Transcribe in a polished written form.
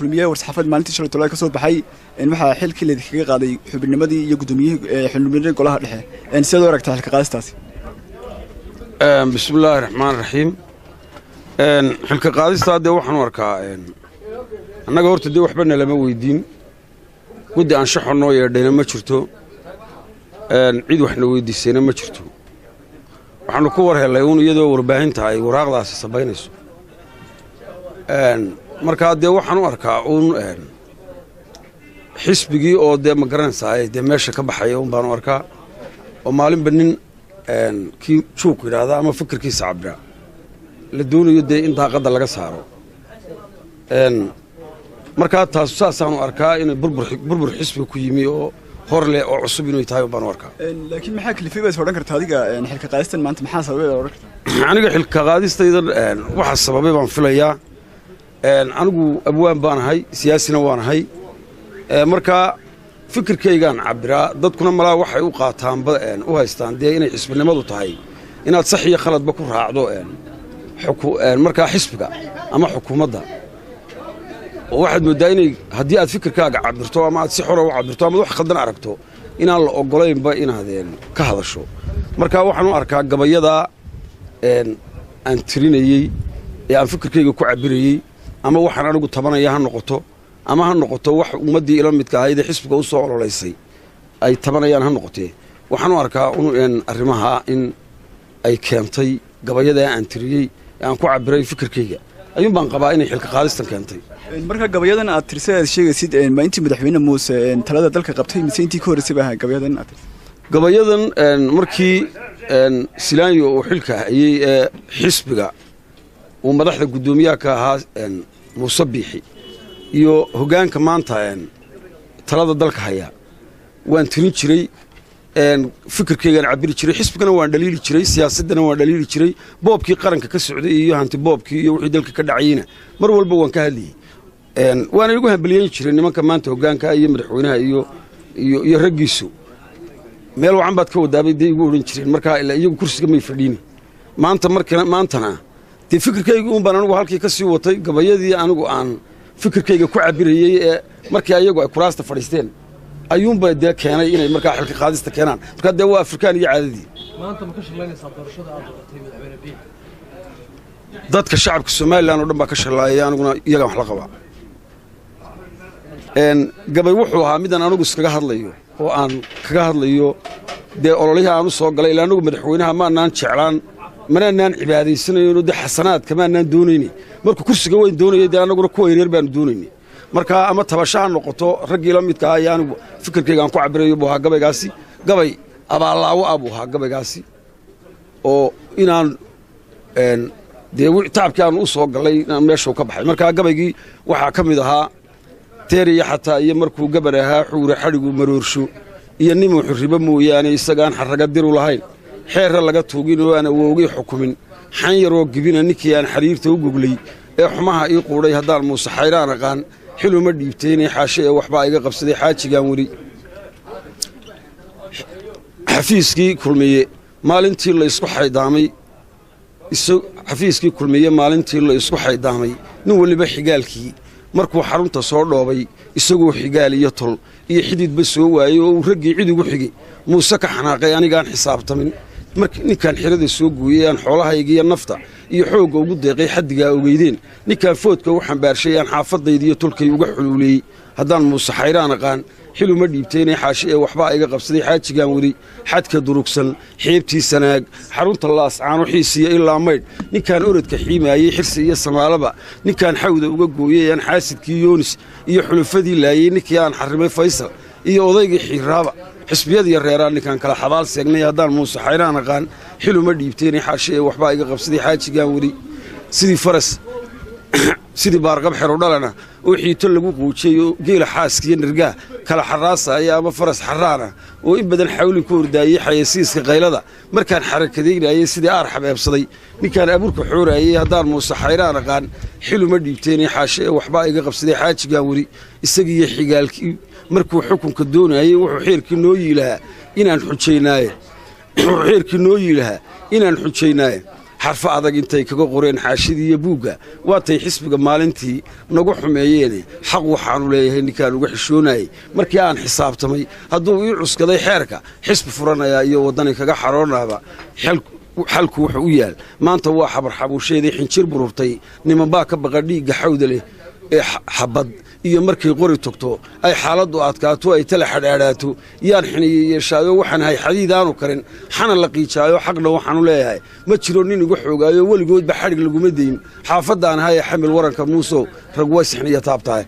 kulmiye warsaxaafad maalintii shalay tolay ka soo baxay in waxa xilkii la kaga qaaday xubinnimadii iyo gudoomiyihii xubinimada golaha dhexe in sidoo aragtay xilka qaadistaasi bismillaahir rahmaanir rahiim xilka qaadista de waxaan arkaa annaga horta de waxba lama weydiin guddi aan shaxno yeedhayna ma jirto cid waxna weydiisayna ma jirto waxaanu ku war helay iyadoo warbaahinta ay waraaqdaasi sabaynayso markaa dee waxaan u arkaa xisbigii oo dee ma garanaysaa dee meesha ka baxaya baan u arkaa oo maalinba nin kii juuq yidhaahda ama fikirkiisa cabira la doonayo dee in daaqadda laga saaro markaa taas saasaanu arkaa inay burbur xisbiga ku yimi oo hor leh oo cusub inuu tahay baan u arkaa laakiin maxaa kalifay baad odhan kartaa adiga xilka qaadistan maanta maxaa sababay odhan kartaa aniga xilka qaadistaydan waxa sababay baan filayaa anigu abwaan baan ahay siyaasina waan ahay markaa fikirkaygaan cabiraa dadkuna malaa waxay u qaataanba u haystaan dee inay xisbinimadu tahay inaad sax iyo khaladba ku raacdo markaa xisbiga ama xukuumadda oo waxaad moodaa inay haddii aad fikirkaaga cabirto ama aad si xora u cabirto ama wax khaldan aragto inaan la ogolaynba inaad ka hadasho markaa waxaan u arkaa gabayadaa aan tirinayey ee aan fikirkayga ku cabirayey ama waxaan anigu tabanaya ha noqoto ama ha noqoto wax ummaddii ila midka ahayd ee xisbiga u soo ololaysay ay tabanayaan ha noqotee waxaan u arkaa arrimaha in ay keentay gabayadaa aan tiriyey ee aan ku cabiray fikirkayga ayuun baan qabaa inay xilka qaadistan keentay marka gabayadan aad tirsay aad sheegaysid ma intii madaxweyne muuse talada dalka qabtay mise intii ka horreysay baa gabayadan aad tirsay gabayadan markii Silaanyo oo xilka hayay ee xisbiga uu madaxda gudoomiyaha ka ahaa Muuse Biixi iyo hogaanka maanta talada dalka haya waan tirin jiray fikirkaygan cabiri jiray xisbigana waan dhaliili jiray siyaasadana waan dhaliili jiray boobkii qaranka ka socday iyo hanti boobkii iyo wixii dalka ka dhacayna mar walba waan ka hadlayay waana igu hambaliyeyn jiray nimanka maanta hogaanka iyo madaxweynaha iyo raggiisu meel wacan baad ka wadaabay dee igu odhan jireen markaa ilaa iyagu kursiga may fadhiini maantana dee fikirkayga uun baan anigu halkii ka sii watay gabayadii anigu aan fikirkayga ku cabirayey ee markii ayagu ay kuraasta fadhiisteen ayuunba dee keenay inay markaa xilka qaadista keenaan markaa dee waa afrikaan iyo caadadii maanta ma ka shaqaynaysaa doorashada aad qabatay madaxweyne Biixi dadka shacabka Soomaaliland oo dhan baa ka shaqaynaya aniguna iyaga wax la qabaa gabay wuxuu ahaa midaan anigu iskaga hadlayo oo aan kaga hadlayo dee ololihii aan u soo galay ilaa anigu madaxweynaha maanaan jeclaan manaan cibaadaysanayno dee xasanaadka maanaan doonayni markuu kursiga weyn doonayay dee anaguna kuwa yaryar baanu doonayni markaa ama tabashaha noqoto raggii la midka ah anigu fikirkayga aan ku cabirayo buu ahaa gabaygaasi gabay abaallaawo ah buu ahaa gabaygaasi oo inaan dee tacabkii aan u soo galay inaan meeshuu ka baxay markaa gabaygii waxaa ka mid ahaa teeriya xataa iyo markuu gabar ahaa xuure xadhigu maroorsho iyo nimuu xurribo mooyaane isagaan xarraga diru lahayn xeerra laga tuugin oo aan awoogay xukumin xan yaroo gibina ninkii aan xariirta u goglay ee xumaha ii quudhay haddaan muuse xayraan aqaan xiluma dhiibtaynay xaashe ee waxbaa iga qabsaday xaajigaan weli xafiiskii kulmiye maalintii la isku xaydaamay nin waliba xigaalkii markuu xarunta soo dhoobay isagoo xigaal iyo tol iyo xididba soo waayey oo uu raggii cid ugu xigay muuse ka xanaaqay anigaan xisaabtamin ninkaan xirada soo gooyey aan xoolahaygiiyo nafta iyo xoogga ugu deeqay xaddigaa ogeydeen ninkaan foodka u xambaarshay aan xaafadaydiiyo tolkay uga xuluuleeyey haddaan muuse xayraan aqaan xiluma dhiibtaynay xaashe ee waxbaa iga qabsaday xaajigaan weli xadka durugsan xeebtii sanaag xarunta laascaano xiisiya ilaa maydh ninkaan orodka xiimaayey xirsi iyo samaalaba ninkaan xawda uga gooyey aan xaasidkii yoonis iyo xulufadii laayey ninkii aan xarrimay faysal iyo odaygii xiiraaba xisbiyadiiyo reeraan ninkaan kala xabaal seegnay haddaan muuse xayraan aqaan xiluma dhiibtaynay xaashe ee waxbaa iga qabsaday xaajigaan weli sidii baarqab xero dhalana oo xiito lagu quujiyey oo geela xaaskiiyo nirgaha kala xaraasaya ama faras xaraana oo in badan xawli ku ordaayey xayasiiska qaylada markaan xarakadaynayey sidii aar xabeebsaday ninkaan abuurka xooraayey haddaan muuse xayraan aqaan xiluma dhiibtaynay xaashe ee waxbaa iga qabsaday xaajigaan weli isagiiyo xigaalkii markuu xukunka doonayey wuxuu xeerkii noo yiilahaa inaan xujaynaaye xarfo adag intay kaga qoreen xaashidii iyo buugga waatay xisbiga maalintii nagu xumeeyeen xaq waxaanu leeyahay ninkaan uga xishoonayay markii aan xisaabtamay hadduu ii cuskaday xeerka xisbi furanaya iyo waddani kaga xaroonaaba xalku wuxuu u yaal maanta waa xabar xabuusheedii xinjir bururtay nimanbaa ka baqa dhiigga xawda leh ee xabad iyo markay qori togto ay xaaladdu adkaato ay tala xadhaadhaato yaan xiniye yeeshaayo waxaan hay xadiidaanu karin xana la qiijaayo xaqna waxaanu leeyahay ma jiro nin igu xoogaayo weligoodba xadhig laguma dayn xaafadaan haye xamil waranka muusow rag way sixniya taabtahay